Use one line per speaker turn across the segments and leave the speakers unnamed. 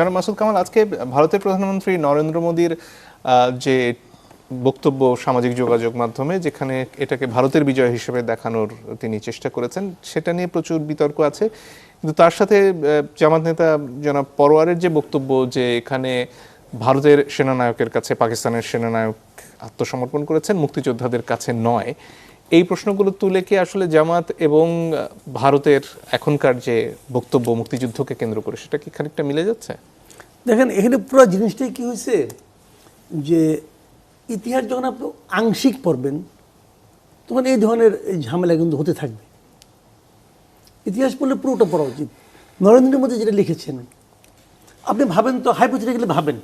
জনাব মাসুদ কামাল, আজকে ভারতের প্রধানমন্ত্রী নরেন্দ্র মোদীর যে বক্তব্য সামাজিক যোগাযোগ মাধ্যমে, যেখানে এটাকে ভারতের বিজয় হিসেবে দেখানোর তিনি চেষ্টা করেছেন, সেটা নিয়ে প্রচুর বিতর্ক আছে। কিন্তু তার সাথে জামাত নেতা জনাব পরোয়ারের যে বক্তব্য, যে এখানে ভারতের সেনানায়কের কাছে পাকিস্তানের সেনানায়ক আত্মসমর্পণ করেছেন, মুক্তিযোদ্ধাদের কাছে নয়, এই প্রশ্নগুলো তুলে কি আসলে জামাত এবং ভারতের এখনকার যে বক্তব্য মুক্তিযুদ্ধকে কেন্দ্র করে, সেটা কি খানিকটা মিলে যাচ্ছে?
দেখেন, এখানে পুরো জিনিসটাই কি হয়েছে যে ইতিহাস যখন আপনি আংশিক পড়বেন তখন এই ধরনের ঝামেলা কিন্তু হতে থাকবে। ইতিহাস পড়লে পুরোটা পড়া উচিত। নরেন্দ্র মোদী যেটা লিখেছেন, আপনি ভাবেন তো, হাইপোথেটিক্যালি ভাবেন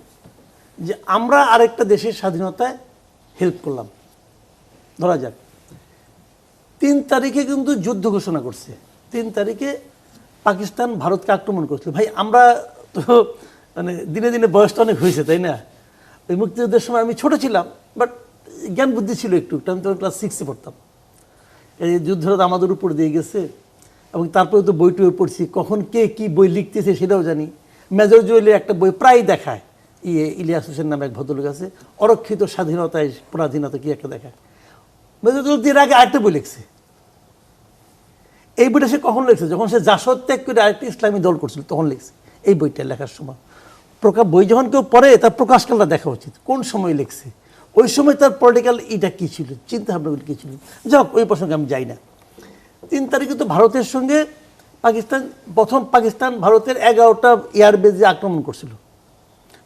যে আমরা আরেকটা দেশের স্বাধীনতায় হেল্প করলাম। ধরা যাক 3 তারিখে কিন্তু যুদ্ধ ঘোষণা করছে, 3 তারিখে পাকিস্তান ভারতকে আক্রমণ করছিল। ভাই আমরা তো মানে দিনে দিনে বয়সটা অনেক হয়েছে, তাই না? ওই মুক্তিযুদ্ধের সময় আমি ছোট ছিলাম, বাট জ্ঞান বুদ্ধি ছিল একটু, আমি তো ক্লাস 6-এ পড়তাম। এই যুদ্ধটা আমাদের উপর দিয়ে গেছে, এবং তারপরে তো বই টই পড়ছি, কখন কে কি বই লিখতেছে সেটাও জানি। মেজর জুয়েলের একটা বই প্রায় দেখায়, ইলিয়াস হোসেন নামে এক ভদ্রলোক আছে, অরক্ষিত স্বাধীনতায় পরাধীনতা কি একটা দেখায়। মেজর জুয়েল এর আগে আরেকটা বই লিখছে। এই বইটা সে কখন লিখছে? যখন সে জাসদ ত্যাগ করে আরেকটি ইসলামী দল করছিল তখন লিখছে এই বইটা। লেখার সময় বই যখন কেউ পড়ে তার প্রকাশকালটা দেখা উচিত, কোন সময় লিখছে, ওই সময় তার পলিটিক্যাল এটা কী ছিল, চিন্তাভাবনাগুলো কী ছিল। যাক, ওই প্রসঙ্গে আমি যাই না। 3 তারিখে তো ভারতের সঙ্গে পাকিস্তান ভারতের 11টা এয়ারবেজে আক্রমণ করছিল,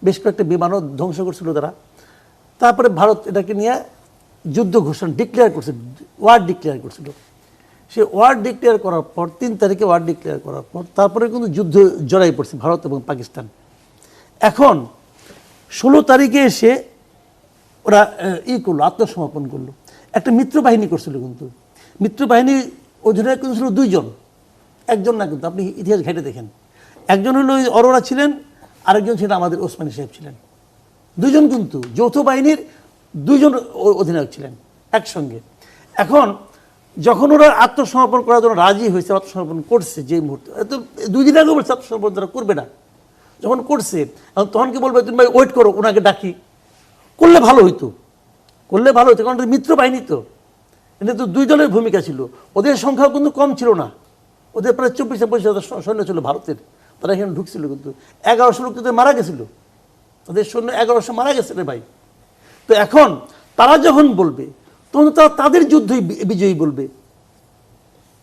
বেশ কয়েকটা বিমানও ধ্বংস করছিল তারা। তারপরে ভারত এটাকে নিয়ে যুদ্ধ ঘোষণা ডিক্লেয়ার করছিল, ওয়ার ডিক্লেয়ার করছিল। সে ওয়ার ডিক্লেয়ার করার পর 3 তারিখে ওয়ার ডিক্লেয়ার করার পর তারপরে কিন্তু যুদ্ধ জড়াই পড়ছে ভারত এবং পাকিস্তান। এখন 16 তারিখে এসে ওরা করলো, আত্মসমর্পণ করলো। একটা মিত্রবাহিনী করছিল, কিন্তু মিত্রবাহিনী অধিনায়ক কিন্তু ছিল 2 জন, একজন না। কিন্তু আপনি ইতিহাস ঘেটে দেখেন, একজন হলো অরোরা ছিলেন, আরেকজন ছিলেন আমাদের ওসমানী সাহেব ছিলেন। 2 জন কিন্তু যৌথ বাহিনীর 2 জন অধিনায়ক ছিলেন একসঙ্গে। এখন যখন ওরা আত্মসমর্পণ করার জন্য রাজি হয়েছে, আত্মসমর্পণ করছে, যে মুহূর্তে, তো 2 দিন আগে বলছে আত্মসমর্পণ তারা করবে না, যখন করছে তখন কি বলবে, তুমি ভাই ওয়েট করো, ওনাকে ডাকি, করলে ভালো হইতো, কারণ মিত্র বাহিনী তো। এটা তো 2 দলের ভূমিকা ছিল, ওদের সংখ্যাও কিন্তু কম ছিল না, ওদের প্রায় 24,000 সৈন্য ছিল ভারতের, তারা এখানে ঢুকছিল। কিন্তু 1100 লোক তাদের মারা গেছিল, তাদের সৈন্য 1100 মারা গেছে রে ভাই। তো এখন তারা যখন বলবে তখন তারা তাদের যুদ্ধই বিজয়ী বলবে,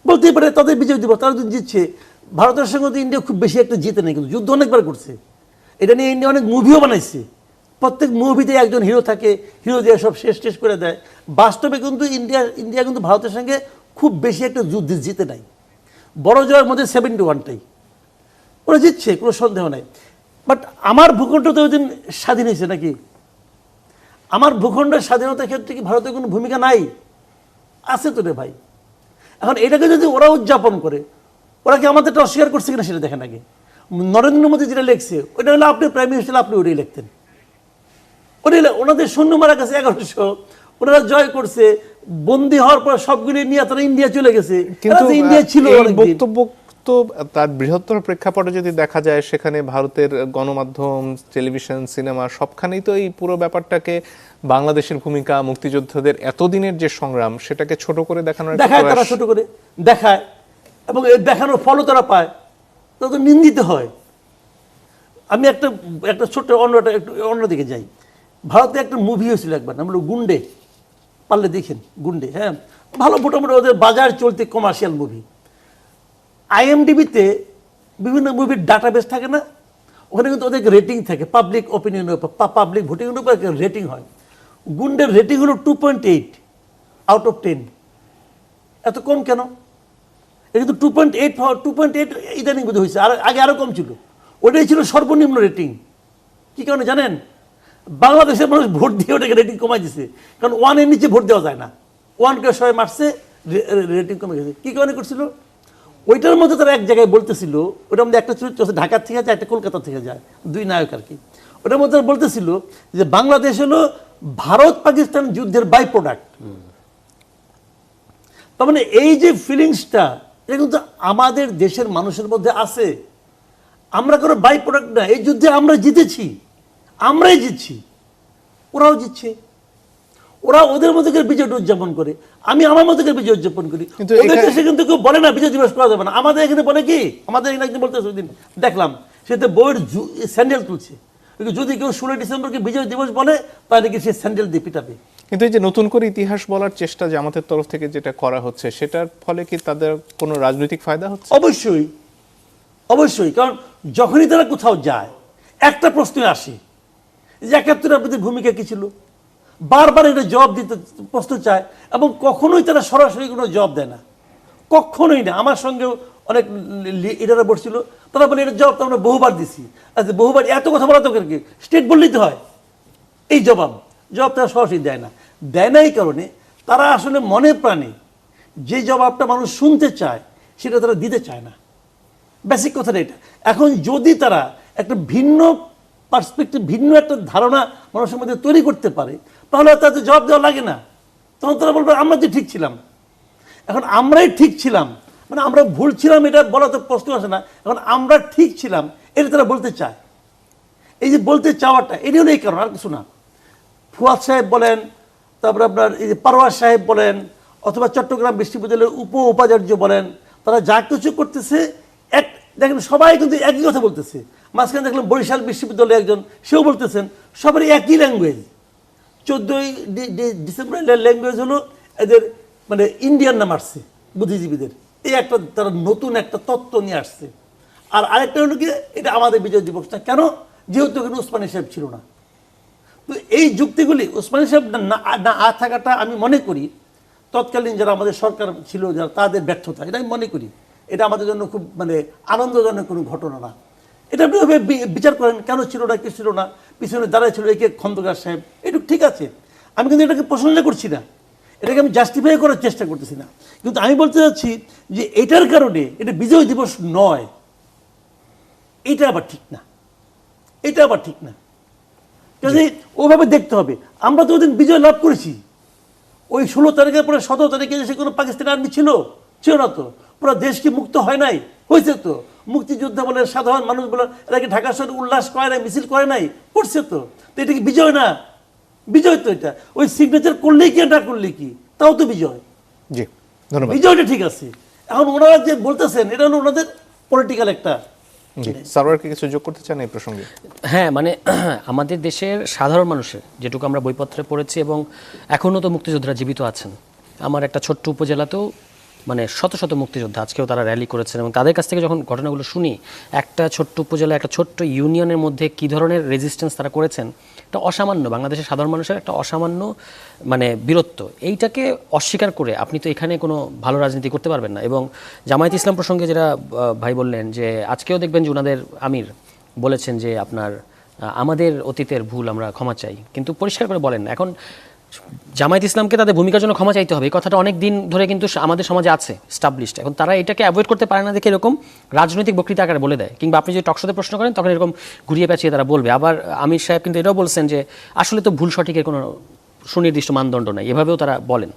বলতেই পারে তাদের বিজয় দিব, তারা যদি জিতছে। ভারতের সঙ্গে তো ইন্ডিয়া খুব বেশি একটা জিতে নেই, কিন্তু যুদ্ধ অনেকবার করছে। এটা নিয়ে ইন্ডিয়া অনেক মুভিও বানাইছে, প্রত্যেক মুভিতে একজন হিরো থাকে, হিরো দিয়ে সব শেষ করে দেয়। বাস্তবে কিন্তু ইন্ডিয়া কিন্তু ভারতের সঙ্গে খুব বেশি একটা যুদ্ধে জিতে নাই, বড় জয়ের মধ্যে 71টাই ওরা জিতছে, কোনো সন্দেহ নাই। বাট আমার ভূখণ্ড তো ওই দিন স্বাধীন হয়েছে নাকি? আমার ভূখণ্ডের স্বাধীনতার ক্ষেত্রে কি ভারতের কোনো ভূমিকা নাই? আছে তো রে ভাই। এখন এটাকে যদি ওরা উদযাপন করে, ওরা কি আমাদেরটা অস্বীকার করছে কিনা সেটা দেখেন আগে। নরেন্দ্র মোদী যেটা লিখছে ওইটা হলে আপনি প্রাইম মিনিস্টার, আপনি ওটাই লিখতেন। ওনাদের সৈন্য মারা গেছে 1100, ওনারা জয় করছে, বন্দী হওয়ার পর সবগুলি নিয়ে তারা ইন্ডিয়া চলে গেছে। কিন্তু ইন্ডিয়া ছিল
বক্তব্য তো তার বৃহত্তর প্রেক্ষাপটে যদি দেখা যায়, সেখানে ভারতের গণমাধ্যম, টেলিভিশন, সিনেমা সবখানেই তো এই পুরো ব্যাপারটাকে, বাংলাদেশের ভূমিকা, মুক্তিযোদ্ধাদের এতদিনের যে সংগ্রাম, সেটাকে ছোট করে দেখানোর,
তারা ছোট করে দেখায়, এবং দেখানোর ফলও তারা পায়, তারা তো নিন্দিত হয়। আমি একটা ছোট্ট অন্যদিকে যাই। ভারতে একটা মুভি হয়েছিল একবার, নাম হলো গুন্ডে, পারলে দেখেন গুন্ডে। হ্যাঁ, ভালো, মোটামুটি ওদের বাজার চলতে কমার্শিয়াল মুভি। IMDb-তে বিভিন্ন মুভির ডাটাবেস থাকে না, ওখানে কিন্তু ওদের রেটিং থাকে, পাবলিক অপিনিয়নের উপর, পাবলিক ভোটিংয়ের উপর রেটিং হয়। গুন্ডের রেটিং হলো 2.8 আউট অফ 10। এত কম কেন? এটা কিন্তু 2.8 ইদানিং বোধ হয়েছে, আর আগে আরও কম ছিল। ওটাই ছিল সর্বনিম্ন রেটিং। কী কারণে জানেন? বাংলাদেশের মানুষ ভোট দিয়ে ওটাকে রেটিং কমাই দিছে, কারণ 1-এর নিচে ভোট দেওয়া যায় না। 1কে সবাই মারছে, রেটিং কমে গেছে। কী কারণে করছিল? ওইটার মধ্যে তারা এক জায়গায় বলতেছিল, ওটার মধ্যে একটা চরিত্র আছে ঢাকার থেকে যায়, একটা কলকাতা থেকে যায়, 2 নায়ক আর কি। ওটার মধ্যে বলতেছিল যে বাংলাদেশ হলো ভারত পাকিস্তান যুদ্ধের বাই প্রোডাক্ট। তার মানে এই যে ফিলিংসটা, এটা কিন্তু আমাদের দেশের মানুষের মধ্যে আছে। আমরা কোনো বাই প্রোডাক্ট না, এই যুদ্ধে আমরা জিতেছি, আমরাই জিতছি, ওরাও জিতছে। ওরা ওদের মতো করে বিজয় উদযাপন করে, আমি আমার মতো করে বিজয় উদযাপন করি।
কিন্তু
ওদের
এখানে-
দেশে কিন্তু কেউ বলে না বিজয় দিবস করা যাবে না। আমাদের এখানে বলে কি, আমাদের এখানে একদিন বলতেছে, ওই দিন দেখলাম সেটা বইয়ের স্যান্ডেল তুলছে। যদি কেউ 16 ডিসেম্বরকে বিজয় দিবস বলে তাহলে কি সে স্যান্ডেল দিয়ে পিটাবে।
কিন্তু এই যে নতুন করে ইতিহাস বলার চেষ্টা জামাতের তরফ থেকে যেটা করা হচ্ছে, সেটার ফলে কি তাদের কোনো রাজনৈতিক ফায়দা হচ্ছে?
অবশ্যই, অবশ্যই। কারণ যখনই তারা কোথাও যায় একটা প্রশ্ন আসে যে 71 আপনাদের ভূমিকা কি ছিল, বারবার এটা জবাব দিতে প্রশ্ন চায়, এবং কখনোই তারা সরাসরি কোনো জবাব দেয় না, কখনোই না। আমার সঙ্গেও অনেক এটারা বসছিল, তারা বলে এটা জবাব তো আমরা বহুবার দিছি। আচ্ছা বহুবার এত কথা বলা তো কি স্টেট বললেই তো হয়, এই জবাব তারা সরাসরি দেয় না। দেয় না এই কারণে তারা আসলে মনে প্রাণে যে জবাবটা মানুষ শুনতে চায় সেটা তারা দিতে চায় না। বেসিক কথাটা এটা। এখন যদি তারা একটা ভিন্ন পার্সপেক্টিভ, ভিন্ন একটা ধারণা মানুষের মধ্যে তৈরি করতে পারে, তাহলে আর তাদের জবাব দেওয়া লাগে না। তখন তারা বলবে আমরা যে ঠিক ছিলাম। এখন আমরাই ঠিক ছিলাম মানে আমরা ভুল ছিলাম এটা বলা তো প্রশ্ন আসে না। এখন আমরা ঠিক ছিলাম এটা তারা বলতে চায়। এই যে বলতে চাওয়াটা, এটি হলো এই কারণ, আর কিছু না। ফুয়াদ সাহেব বলেন, তারপরে আপনার এই যে পারওয়ার সাহেব বলেন, অথবা চট্টগ্রাম বিশ্ববিদ্যালয়ের উপাচার্য বলেন, তারা যা কিছু করতেছে এক দেখেন সবাই কিন্তু একই কথা বলতেছে। মাঝখানে দেখলাম বরিশাল বিশ্ববিদ্যালয়ে একজন, সেও বলতেছেন সবারই একই ল্যাঙ্গুয়েজ। 14ই ডিসেম্বরের ল্যাঙ্গুয়েজ হলো এদের মানে ইন্ডিয়ান নাম আসছে বুদ্ধিজীবীদের, এই একটা তারা নতুন একটা তত্ত্ব নিয়ে আসছে। আর আরেকটা হলো কি, এটা আমাদের বিজয় দিবস না কেন, যেহেতু এখানে উসমানী সাহেব ছিল না। তো এই যুক্তিগুলি উসমানী সাহেব না থাকাটা আমি মনে করি তৎকালীন যারা আমাদের সরকার ছিল যারা, তাদের ব্যর্থতা, এটা আমি মনে করি। এটা আমাদের জন্য খুব মানে আনন্দজনক কোনো ঘটনা না। এটা আপনি বিচার করেন কেন ছিল না, কি ছিল না, পিছনে দাঁড়ায় ছিল একে খন্দকার সাহেব, এটুকু ঠিক আছে। আমি কিন্তু এটাকে প্রশংসা করছি না, এটাকে আমি জাস্টিফাই করার চেষ্টা করতেছি না। কিন্তু আমি বলতে চাচ্ছি যে এটার কারণে এটা বিজয় দিবস নয়, এটা আবার ঠিক না, এটা আবার ঠিক না। কাজে ওভাবে দেখতে হবে। আমরা তো ওদিন বিজয় লাভ করেছি। ওই 16 তারিখের পরে 17 তারিখে সে কোনো পাকিস্তানি আর্মি ছিল না তো। পুরো দেশ কি মুক্ত হয় নাই? হয়েছে তো। মুক্তিযোদ্ধা বলে, সাধারণ মানুষ বলে, এরা কি ঢাকা শহরে উল্লাস করে নাই, মিছিল করে নাই? করছে তো। তো এটা কি বিজয় না? বিজয় তো এটা। ওই সিগনেচার করলেই কি না করলে কি, তাও তো বিজয়।
জি, ধন্যবাদ।
বিজয়টা ঠিক আছে। এখন ওনারা যে বলতেছেন এটা হলো ওনাদের পলিটিক্যাল একটা।
জি, সারোয়ার কি কিছু যোগ করতে চান এই প্রসঙ্গে?
হ্যাঁ, মানে আমাদের দেশের সাধারণ মানুষের যেটুকু আমরা বইপত্রে পড়েছি, এবং এখনও তো মুক্তিযোদ্ধারা জীবিত আছেন। আমার একটা ছোট্ট উপজেলাতেও মানে শত শত মুক্তিযোদ্ধা, আজকেও তারা র্যালি করেছেন, এবং তাদের কাছ থেকে যখন ঘটনাগুলো শুনি, একটা ছোট্ট উপজেলা, একটা ছোট্ট ইউনিয়নের মধ্যে কী ধরনের রেজিস্ট্যান্স তারা করেছেন, এটা অসামান্য। বাংলাদেশের সাধারণ মানুষের একটা অসামান্য মানে বীরত্ব, এইটাকে অস্বীকার করে আপনি তো এখানে কোনো ভালো রাজনীতি করতে পারবেন না। এবং জামায়াত ইসলাম প্রসঙ্গে যেটা ভাই বললেন, যে আজকেও দেখবেন যে ওনাদের আমির বলেছেন যে আপনার আমাদের অতীতের ভুল আমরা ক্ষমা চাই, কিন্তু পরিষ্কার করে বলেন না। এখন জামায়াত ইসলামকে তাদের ভূমিকার জন্য ক্ষমা চাইতে হবে, এই কথাটা অনেক দিন ধরে কিন্তু আমাদের সমাজে আছে স্টাবলিশড। এখন তারা এটাকে অ্যাভয়েড করতে পারে না দেখে এরকম রাজনৈতিক বক্তৃতা আকারে বলে দেয়, কিংবা আপনি যদি টকশোতে প্রশ্ন করেন তখন এরকম ঘুরিয়ে পেঁচিয়ে তারা বলবে। আবার আমির সাহেব কিন্তু এটাও বলছেন যে আসলে তো ভুল সঠিকের কোনো সুনির্দিষ্ট মানদণ্ড নাই, এভাবেও তারা বলেন।